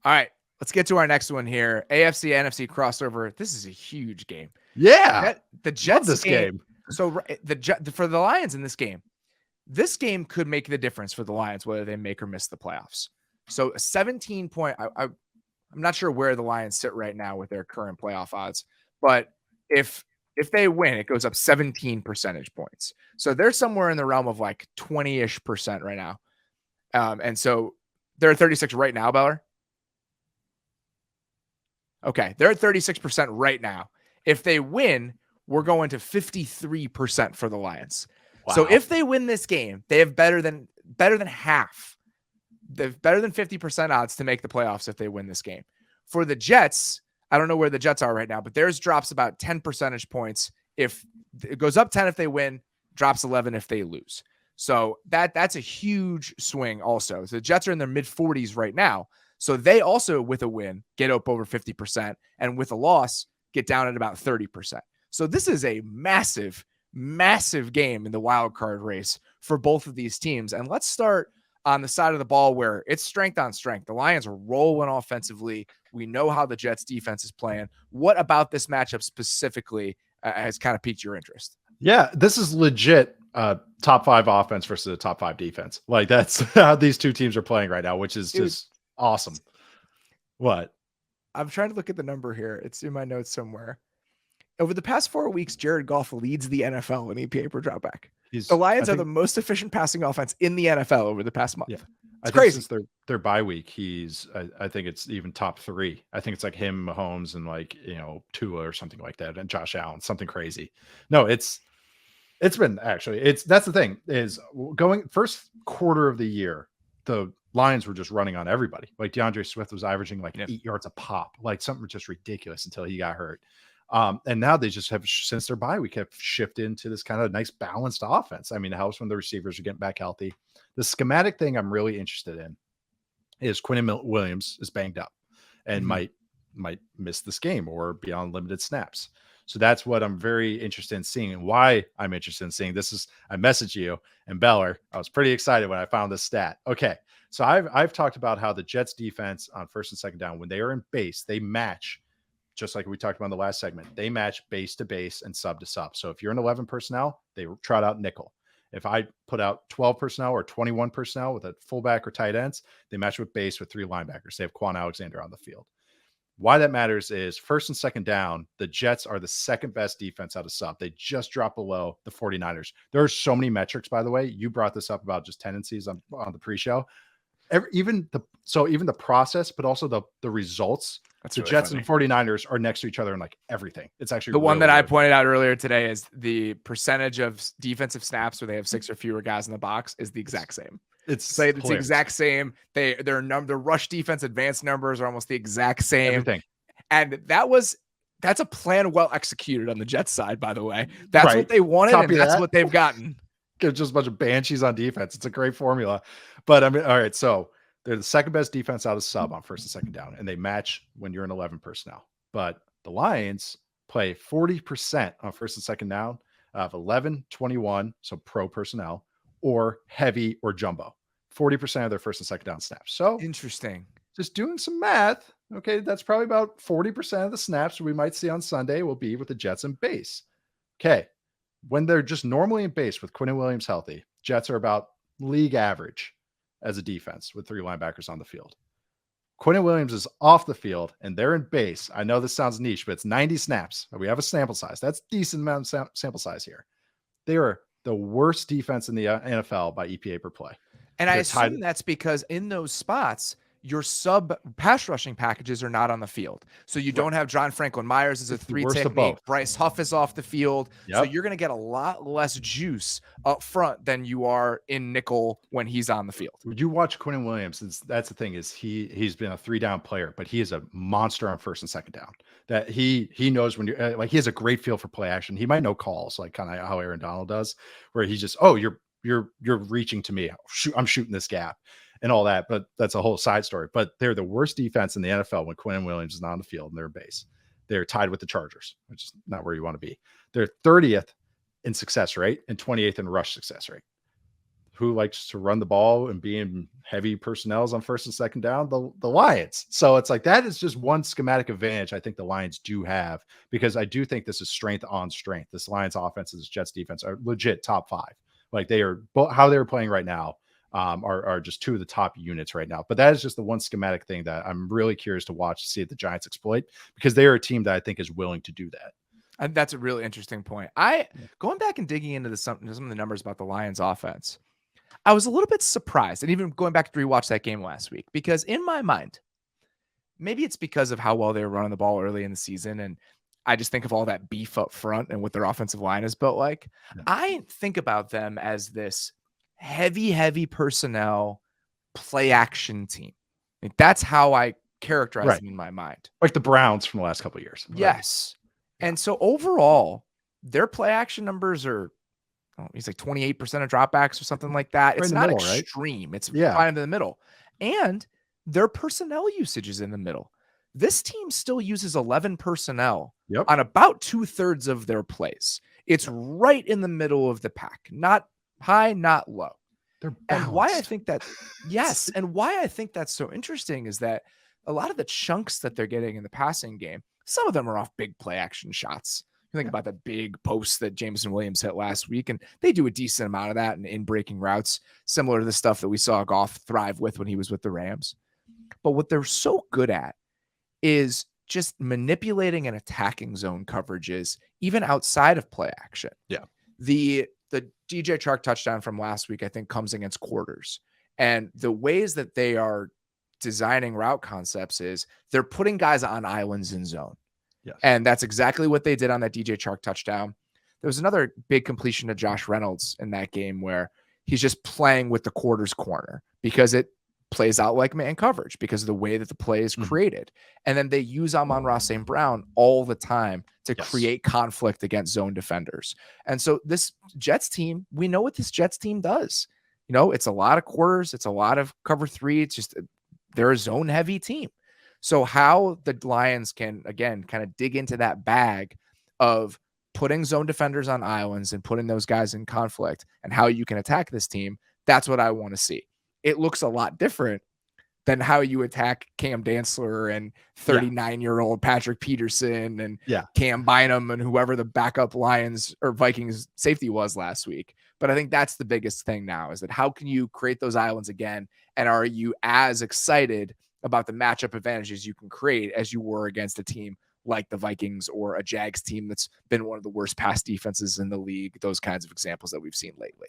All right, let's get to our next one here. AFC NFC crossover. This is a huge game. Yeah, The Jets love this game. So for the Lions in this game could make the difference for the Lions whether they make or miss the playoffs. So a 17 point. I'm not sure where the Lions sit right now with their current playoff odds, but if they win, it goes up 17 percentage points. So they're somewhere in the realm of like 20-ish% right now. And so they're at 36 right now, Beller. Okay, they're at 36% right now. If they win, we're going to 53% for the Lions. Wow. So if they win this game, they have better than half. They've better than 50% odds to make the playoffs if they win this game. For the Jets, I don't know where the Jets are right now, but theirs drops about 10 percentage points. If it goes up 10 if they win, drops 11 if they lose. So that's a huge swing also. So the Jets are in their mid-40s right now. So they also, with a win, get up over 50%, and with a loss, get down at about 30%. So this is a massive, massive game in the wild card race for both of these teams. And let's start on the side of the ball where it's strength on strength. The Lions are rolling offensively. We know how the Jets defense is playing. What about this matchup specifically has kind of piqued your interest? Yeah, this is legit top 5 offense versus a top 5 defense. Like that's how these two teams are playing right now, which is just awesome. What? I'm trying to look at the number here. It's in my notes somewhere. Over the past 4 weeks, Jared Goff leads the NFL in EPA per dropback. The Lions are the most efficient passing offense in the NFL over the past month. Yeah. It's crazy. Since their bye week, I think it's even top 3. I think it's like him, Mahomes, and like, Tua or something like that, and Josh Allen, something crazy. No, it's been actually, that's the thing is going first quarter of the year, the Lions were just running on everybody. Like DeAndre Swift was averaging like 8 yards a pop, like something just ridiculous until he got hurt. And now they just have, since their bye week, have shifted into this kind of nice balanced offense. I mean, it helps when the receivers are getting back healthy. The schematic thing I'm really interested in is Quinnen Williams is banged up and might miss this game or be on limited snaps. So that's what I'm very interested in seeing, and why I'm interested in seeing this is I messaged you and Beller. I was pretty excited when I found this stat. Okay. So I've talked about how the Jets defense on first and second down, when they are in base, they match, just like we talked about in the last segment, they match base to base and sub to sub. So if you're in 11 personnel, they trot out nickel. If I put out 12 personnel or 21 personnel with a fullback or tight ends, they match with base with 3 linebackers. They have Quan Alexander on the field. Why that matters is first and second down, the Jets are the second best defense out of sub. They just drop below the 49ers. There are so many metrics, by the way. You brought this up about just tendencies on the pre-show. Even the process, but also the results. That's the really Jets funny. And 49ers are next to each other in like everything. It's actually the one that I pointed out earlier today is the percentage of defensive snaps where they have 6 or fewer guys in the box is the exact same. It's the exact same. Their rush defense advanced numbers are almost the exact same. Everything. And that's a plan well executed on the Jets side, by the way. That's what they wanted, and that's what they've gotten. There's just a bunch of banshees on defense. It's a great formula. But I mean, all right, so they're the second best defense out of sub on first and second down, and they match when you're in 11 personnel. But the Lions play 40% on first and second down of 11, 21, so pro personnel, or heavy or jumbo. 40% of their first and second down snaps. So interesting. Just doing some math. Okay, that's probably about 40% of the snaps we might see on Sunday will be with the Jets in base. Okay, when they're just normally in base with Quinnen Williams healthy, Jets are about league average as a defense with 3 linebackers on the field. Quinnen Williams is off the field and they're in base. I know this sounds niche, but it's 90 snaps. We have a sample size. That's decent amount of sample size here. They are the worst defense in the NFL by EPA per play. And I assume that's because in those spots, your sub pass rushing packages are not on the field. So you don't have John Franklin Myers as a 3 technique. Bryce Huff is off the field. Yep. So you're going to get a lot less juice up front than you are in nickel when he's on the field. Would you watch Quinnen Williams? That's the thing is he's been a 3-down player, but he is a monster on first and second down. That he knows when you're like, he has a great feel for play action. He might know calls like kind of how Aaron Donald does, where he's just, oh, you're reaching to me. I'm shooting this gap and all that, but that's a whole side story. But they're the worst defense in the NFL when Quinnen Williams is not on the field and they're base. They're tied with the Chargers, which is not where you want to be. They're 30th in success rate and 28th in rush success rate. who likes to run the ball and be in heavy personnels on first and second down? The Lions. So it's like that is just one schematic advantage I think the Lions do have, because I do think this is strength on strength. This Lions offense and this Jets defense are legit top 5. Like they are, how they're playing right now are just 2 of the top units right now. But that is just the one schematic thing that I'm really curious to watch to see if the Giants exploit, because they are a team that I think is willing to do that. And that's a really interesting point. Going back and digging into some of the numbers about the Lions offense, I was a little bit surprised, and even going back to rewatch that game last week, because in my mind, maybe it's because of how well they were running the ball early in the season, and I just think of all that beef up front and what their offensive line is built like. Yeah. I think about them as this heavy personnel play action team. Like that's how I characterize them in my mind. Like the Browns from the last couple of years. Yes. Right. And so overall, their play action numbers are, he's like 28% of dropbacks or something like that. It's not middle, extreme. Right? It's fine in the middle. And their personnel usage is in the middle. This team still uses 11 personnel on about 2/3 of their plays. It's right in the middle of the pack, not high, not low. They're balanced. And why I think that, yes, and why I think that's so interesting is that a lot of the chunks that they're getting in the passing game, some of them are off big play action shots. You think about the big posts that Mays and Williams hit last week, and they do a decent amount of that in breaking routes, similar to the stuff that we saw Goff thrive with when he was with the Rams. But what they're so good at is just manipulating and attacking zone coverages, even outside of play action. Yeah. The DJ Chark touchdown from last week, I think, comes against quarters. And the ways that they are designing route concepts is they're putting guys on islands in zone. Yes. And that's exactly what they did on that DJ Chark touchdown. There was another big completion to Josh Reynolds in that game where he's just playing with the quarters corner because it plays out like man coverage because of the way that the play is created. And then they use Amon-Ra St. Brown all the time to create conflict against zone defenders. And so this Jets team, we know what this Jets team does. You know, it's a lot of quarters. It's a lot of cover 3. It's just, they're a zone heavy team. So how the Lions can, again, kind of dig into that bag of putting zone defenders on islands and putting those guys in conflict and how you can attack this team, that's what I want to see. It looks a lot different than how you attack Cam Dantzler and 39-year-old Patrick Peterson and Cam Bynum and whoever the backup Lions or Vikings safety was last week. But I think that's the biggest thing now is that how can you create those islands again? And are you as excited about the matchup advantages you can create as you were against a team like the Vikings or a Jags team that's been one of the worst pass defenses in the league, those kinds of examples that we've seen lately?